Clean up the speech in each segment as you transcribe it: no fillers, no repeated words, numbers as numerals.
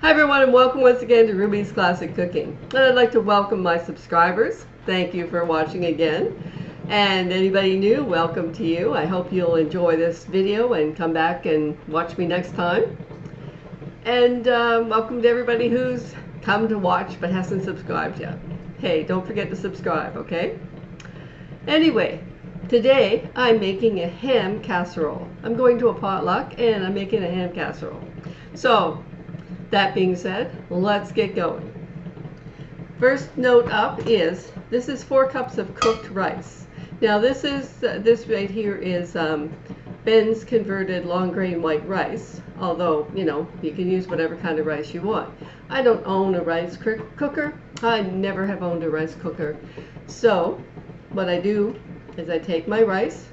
Hi everyone, and welcome once again to Ruby's Classic Cooking. And I'd like to welcome my subscribers. Thank you for watching again. And anybody new, welcome to you. I hope you'll enjoy this video and come back and watch me next time. And welcome to everybody who's come to watch but hasn't subscribed yet. Hey, don't forget to subscribe, okay? Anyway, today I'm making a ham casserole. I'm going to a potluck and I'm making a ham casserole. So, that being said, let's get going. First note up is, this is 4 cups of cooked rice. Now this right here is Ben's converted long grain white rice, although, you know, you can use whatever kind of rice you want. I don't own a rice cooker. I never have owned a rice cooker. So what I do is I take my rice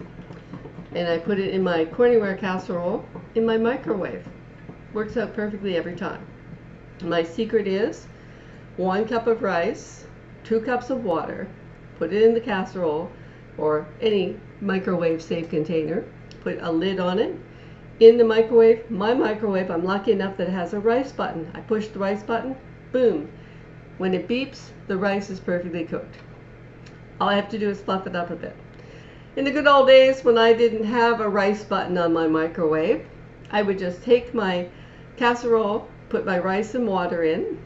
and I put it in my Corningware casserole in my microwave. Works out perfectly every time. My secret is 1 cup of rice, 2 cups of water, put it in the casserole or any microwave safe container, put a lid on it, in the microwave. My microwave, I'm lucky enough that it has a rice button. I push the rice button, boom. When it beeps, the rice is perfectly cooked. All I have to do is fluff it up a bit. In the good old days when I didn't have a rice button on my microwave, I would just take my casserole, put my rice and water in,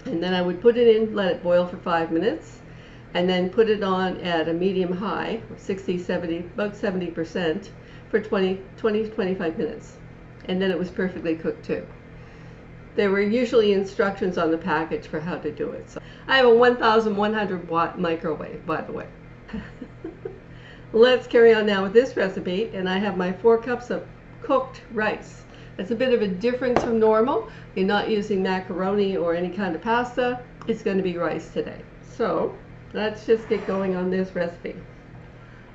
and then I would put it in, let it boil for 5 minutes, and then put it on at a medium high, 60, 70, about 70% for 25 minutes. And then it was perfectly cooked too. There were usually instructions on the package for how to do it. So I have a 1,100 watt microwave, by the way. Let's carry on now with this recipe, and I have my 4 cups of cooked rice. It's a bit of a difference from normal. You're not using macaroni or any kind of pasta. It's going to be rice today. So let's just get going on this recipe.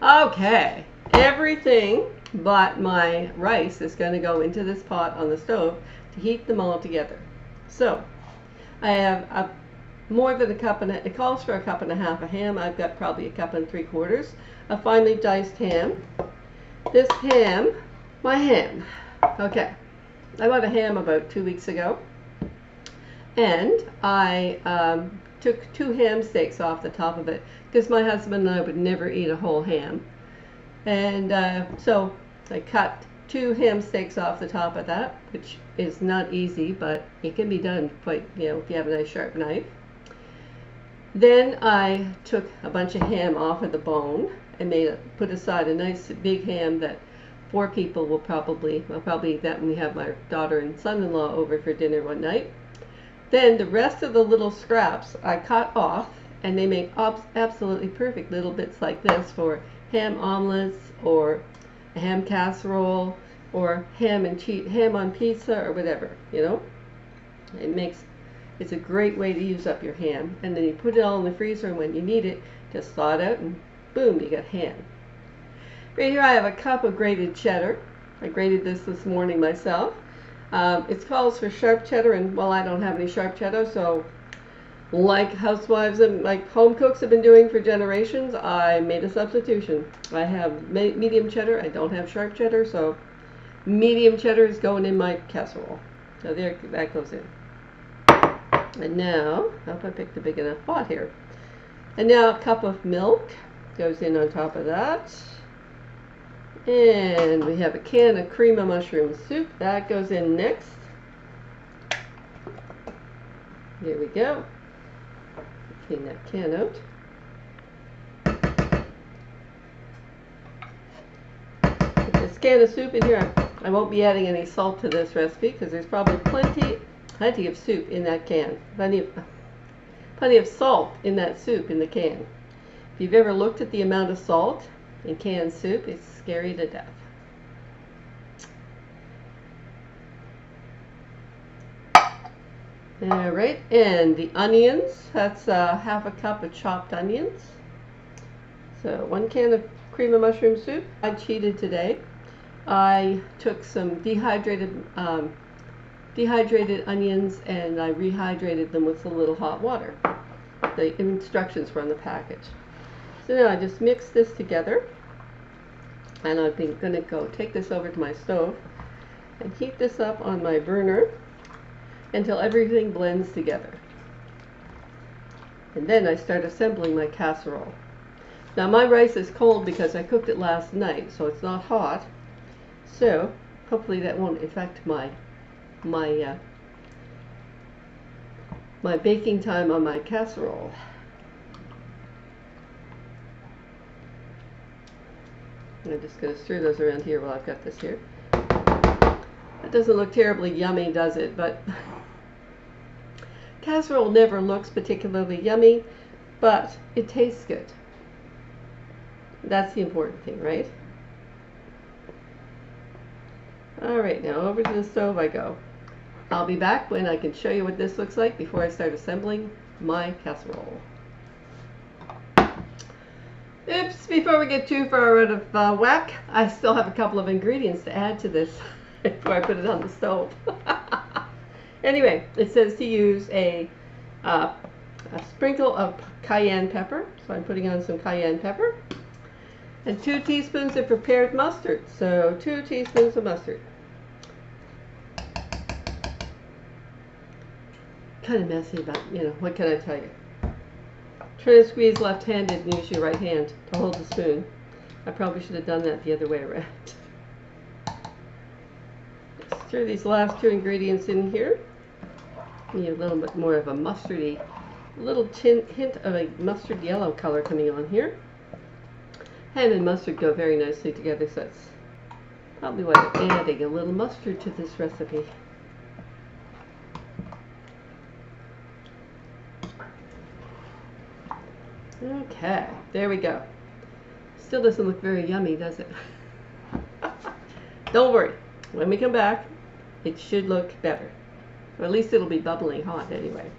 Okay, everything but my rice is going to go into this pot on the stove to heat them all together. So I have more than a cup and it calls for a cup and a half of ham. I've got probably a cup and 3/4 of finely diced ham. This ham, my ham. Okay, I bought a ham about 2 weeks ago, and I took 2 ham steaks off the top of it because my husband and I would never eat a whole ham, and so I cut 2 ham steaks off the top of that, which is not easy, but it can be done quite, you know, if you have a nice sharp knife. Then I took a bunch of ham off of the bone and put aside a nice big ham that 4 people will probably eat that when we have my daughter and son-in-law over for dinner one night. Then the rest of the little scraps I cut off, and they make absolutely perfect little bits like this for ham omelets or a ham casserole or ham on pizza or whatever, you know. It's a great way to use up your ham, and then you put it all in the freezer, and when you need it, just thaw it out and boom, you got ham. Right here I have a cup of grated cheddar. I grated this morning myself. It calls for sharp cheddar, and well, I don't have any sharp cheddar, so like housewives and like home cooks have been doing for generations, I made a substitution. I have medium cheddar. I don't have sharp cheddar, so medium cheddar is going in my casserole. So there, that goes in. And now, I hope I picked a big enough pot here. And now a cup of milk goes in on top of that. And we have a can of cream of mushroom soup. That goes in next. Here we go. Clean that can out. Put this can of soup in here. I won't be adding any salt to this recipe because there's probably plenty of soup in that can. Plenty of salt in that soup in the can. If you've ever looked at the amount of salt in canned soup, it's scary to death. All right, and the onions, that's half a cup of chopped onions. So 1 can of cream of mushroom soup. I cheated today. I took some dehydrated onions and I rehydrated them with a little hot water. The instructions were on the package. So now I just mix this together, and I'm going to take this over to my stove and heat this up on my burner. until everything blends together. And then I start assembling my casserole. Now my rice is cold because I cooked it last night, so it's not hot. So hopefully that won't affect my baking time on my casserole. I'm just going to stir those around here while I've got this here. That doesn't look terribly yummy, does it? But casserole never looks particularly yummy, but it tastes good. That's the important thing, right? All right, now over to the stove I go. I'll be back when I can show you what this looks like before I start assembling my casserole. Oops, before we get too far out of whack, I still have a couple of ingredients to add to this before I put it on the stove. Anyway, it says to use a sprinkle of cayenne pepper, so I'm putting on some cayenne pepper, and 2 teaspoons of prepared mustard, so 2 teaspoons of mustard. Kind of messy, but you know, what can I tell you? Try to squeeze left-handed and use your right hand to hold the spoon. I probably should have done that the other way around. Stir these last 2 ingredients in here. Need a little bit more of a mustardy, little hint of a mustard yellow color coming on here. Ham and mustard go very nicely together, so that's probably why I'm adding a little mustard to this recipe. Okay, there we go. Still doesn't look very yummy, does it? Don't worry. When we come back, it should look better. Or at least it'll be bubbling hot anyway.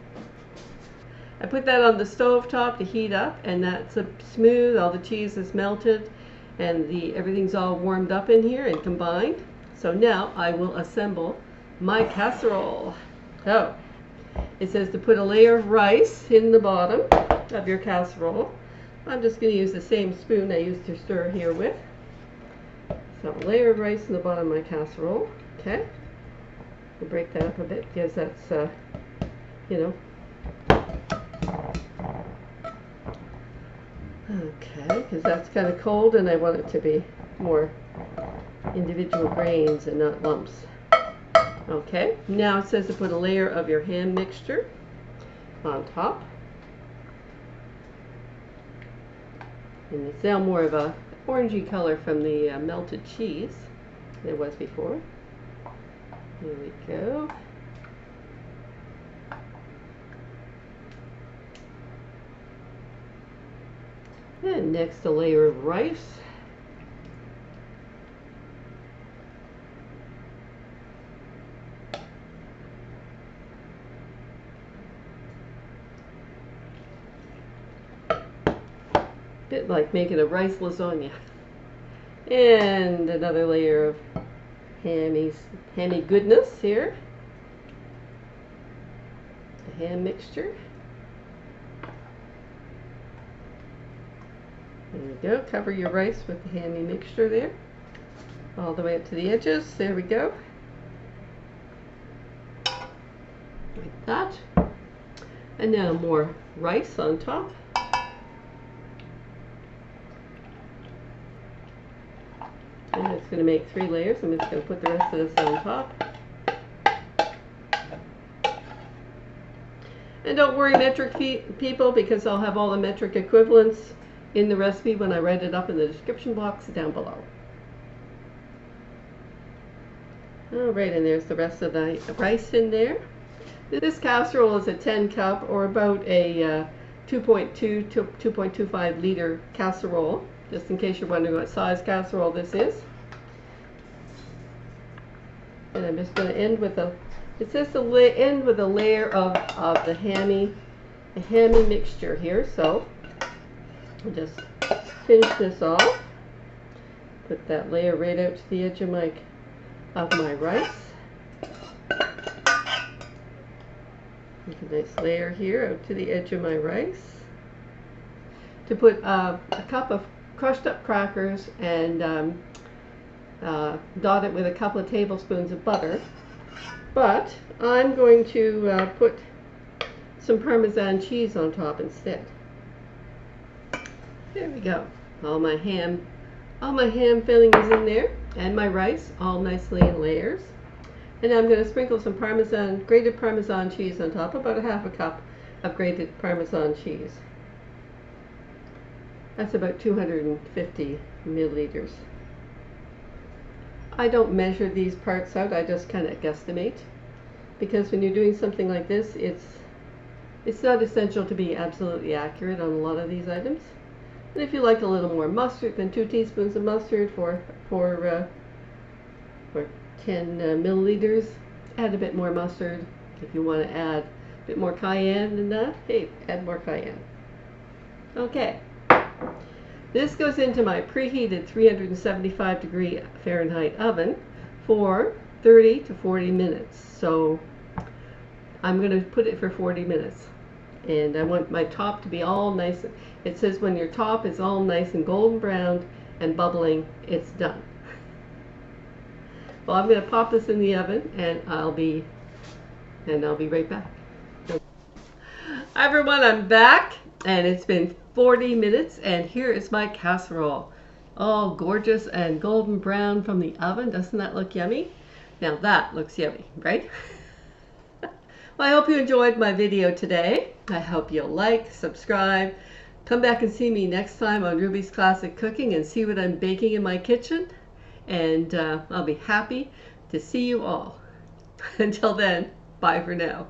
I put that on the stove top to heat up, and that's smooth. All the cheese is melted, and everything's all warmed up in here and combined. So now I will assemble my casserole. So it says to put a layer of rice in the bottom of your casserole. I'm just going to use the same spoon I used to stir here with. So a layer of rice in the bottom of my casserole. Okay. We'll break that up a bit because that's, you know. Okay, because that's kind of cold and I want it to be more individual grains and not lumps. Okay, now it says to put a layer of your ham mixture on top. And it's now more of a orangey color from the melted cheese than it was before. Here we go. And next a layer of rice. Bit like making a rice lasagna. And another layer of hammy goodness here. The ham mixture. There we go. Cover your rice with the hammy mixture there. All the way up to the edges. There we go. Like that. And now more rice on top. And it's going to make 3 layers. I'm just going to put the rest of this on top. And don't worry, metric people, because I'll have all the metric equivalents in the recipe when I write it up in the description box down below. Alright, and there's the rest of the rice in there. This casserole is a 10 cup or about a 2.2 to 2.25 liter casserole, just in case you're wondering what size casserole this is. And I'm just going to end with it says to end with a layer of the hammy mixture here. So I'll just finish this off. Put that layer right out to the edge of my rice. Make a nice layer here out to the edge of my rice. To put a cup of crushed up crackers and dot it with a couple of tablespoons of butter. But I'm going to put some Parmesan cheese on top instead. There we go. All my ham filling is in there, and my rice, all nicely in layers. And I'm going to sprinkle some grated Parmesan cheese on top, about a half a cup of grated Parmesan cheese. That's about 250 milliliters. I don't measure these parts out, I just kind of guesstimate. Because when you're doing something like this, it's not essential to be absolutely accurate on a lot of these items. And if you like a little more mustard, then 2 teaspoons of mustard for 10 milliliters. Add a bit more mustard. If you want to add a bit more cayenne than that, hey, add more cayenne. Okay. This goes into my preheated 375 degree Fahrenheit oven for 30 to 40 minutes. So I'm going to put it for 40 minutes. And I want my top to be all nice. It says when your top is all nice and golden brown and bubbling, it's done. Well, I'm going to pop this in the oven, and I'll be right back. Hi everyone, I'm back, and it's been 40 minutes, and here is my casserole. Oh, gorgeous and golden brown from the oven. Doesn't that look yummy? Now that looks yummy, right? Well, I hope you enjoyed my video today. I hope you'll like, subscribe, come back and see me next time on Ruby's Classic Cooking and see what I'm baking in my kitchen. And I'll be happy to see you all. Until then, bye for now.